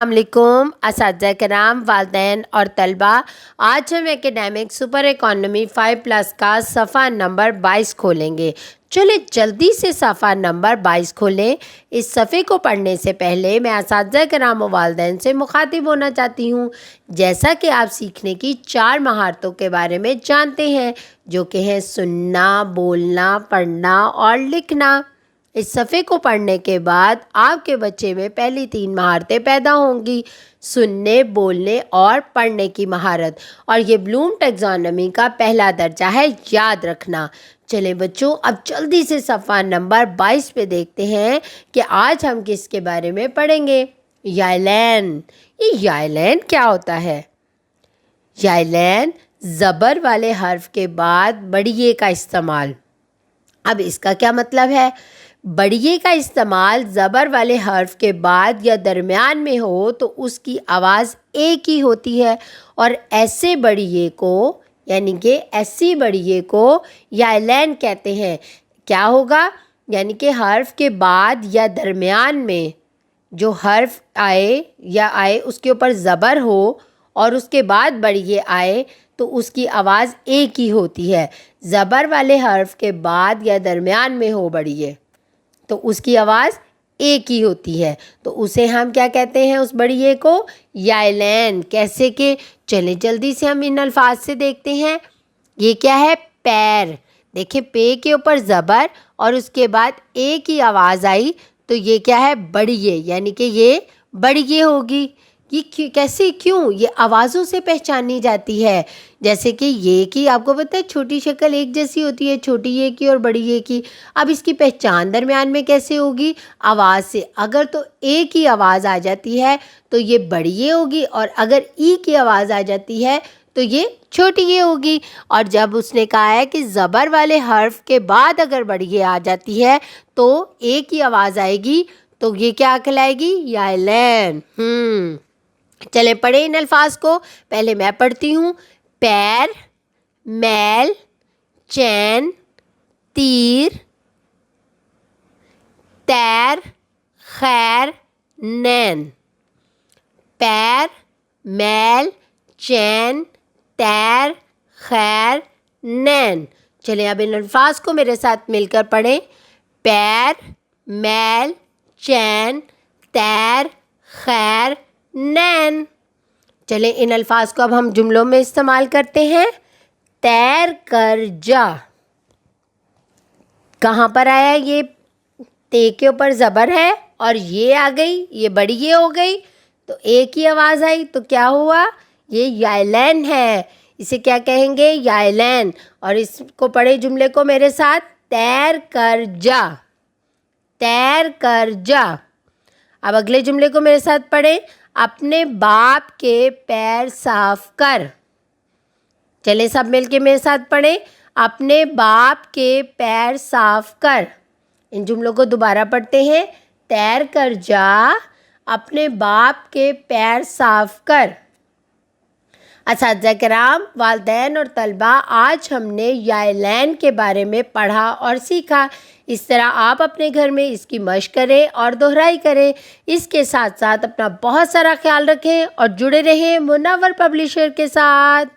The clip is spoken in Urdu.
السلام علیکم اساتذہ کرام، والدین اور طلبہ۔ آج ہم اکیڈیمک سپر اکانومی 5+ کا صفحہ نمبر 22 کھولیں گے۔ چلیں جلدی سے صفحہ نمبر 22 کھولیں۔ اس صفحے کو پڑھنے سے پہلے میں اساتذہ کرام و والدین سے مخاطب ہونا چاہتی ہوں، جیسا کہ آپ سیکھنے کی 4 مہارتوں کے بارے میں جانتے ہیں، جو کہ ہیں سننا، بولنا، پڑھنا اور لکھنا۔ اس صفحے کو پڑھنے کے بعد آپ کے بچے میں پہلی 3 مہارتیں پیدا ہوں گی: سننے، بولنے اور پڑھنے کی مہارت، اور یہ بلوم ٹیکزانومی کا پہلا درجہ ہے، یاد رکھنا۔ چلیں بچوں، اب جلدی سے صفحہ نمبر 22 پہ دیکھتے ہیں کہ آج ہم کس کے بارے میں پڑھیں گے۔ یائلین۔ یہ یائلین کیا ہوتا ہے؟ یائلین زبر والے حرف کے بعد بڑی کا استعمال۔ اب اس کا کیا مطلب ہے؟ بڑی کا استعمال زبر والے حرف کے بعد یا درمیان میں ہو تو اس کی آواز ایک ہی ہوتی ہے، اور ایسے بڑی کو یعنی کہ ایسی بڑی کو یائلین کہتے ہیں۔ کیا ہوگا؟ یعنی کہ حرف کے بعد یا درمیان میں جو حرف آئے اس کے اوپر زبر ہو اور اس کے بعد بڑی آئے تو اس کی آواز ایک ہی ہوتی ہے۔ زبر والے حرف کے بعد یا درمیان میں ہو بڑی تو اس کی آواز ایک ہی ہوتی ہے، تو اسے ہم کیا کہتے ہیں؟ اس بڑی کو یائلین۔ کیسے کہ چلیں جلدی سے ہم ان الفاظ سے دیکھتے ہیں۔ یہ کیا ہے؟ پیر۔ دیکھیں، پے کے اوپر زبر اور اس کے بعد ایک ہی آواز آئی تو یہ کیا ہے؟ بڑی، یعنی کہ یہ بڑی ہوگی۔ یہ کیسے؟ کیوں؟ یہ آوازوں سے پہچانی جاتی ہے۔ جیسے کہ یہ کی آپ کو پتہ ہے چھوٹی شکل ایک جیسی ہوتی ہے، چھوٹی یہ کی اور بڑی یہ کی۔ اب اس کی پہچان درمیان میں کیسے ہوگی؟ آواز سے۔ اگر تو اے کی آواز آ جاتی ہے تو یہ بڑی ہوگی، اور اگر ای کی آواز آ جاتی ہے تو یہ چھوٹی یہ ہوگی۔ اور جب اس نے کہا ہے کہ زبر والے حرف کے بعد اگر بڑی آ جاتی ہے تو اے کی آواز آئے گی تو یہ کیا کہلائے گی؟ یائلین۔ چلیں پڑھیں ان الفاظ کو۔ پہلے میں پڑھتی ہوں۔ پیر، میل، چین، تیر، تیر، خیر، نین۔ پیر، میل، چین، تیر، خیر، نین۔ چلیں اب ان الفاظ کو میرے ساتھ مل کر پڑھیں۔ پیر، میل، چین، تیر، خیر، نین۔ چلیں ان الفاظ کو اب ہم جملوں میں استعمال کرتے ہیں۔ تیر کر جا۔ کہاں پر آیا؟ یہ تے کے اوپر زبر ہے اور یہ آ گئی، یہ بڑی یہ ہو گئی تو ایک ہی آواز آئی تو کیا ہوا؟ یہ یائلین ہے۔ اسے کیا کہیں گے؟ یائلین۔ اور اس کو پڑھے جملے کو میرے ساتھ۔ تیر کر جا، تیر کر جا۔ اب اگلے جملے کو میرے ساتھ پڑھیں۔ اپنے باپ کے پیر صاف کر۔ چلیں سب مل کے میرے ساتھ پڑھیں۔ اپنے باپ کے پیر صاف کر۔ ان جملوں کو دوبارہ پڑھتے ہیں۔ تیر کر جا، اپنے باپ کے پیر صاف کر۔ اساتذہ کرام، والدین اور طلبہ، آج ہم نے یائلین کے بارے میں پڑھا اور سیکھا۔ اس طرح آپ اپنے گھر میں اس کی مشق کریں اور دہرائی کریں۔ اس کے ساتھ ساتھ اپنا بہت سارا خیال رکھیں اور جڑے رہیں منور پبلشر کے ساتھ۔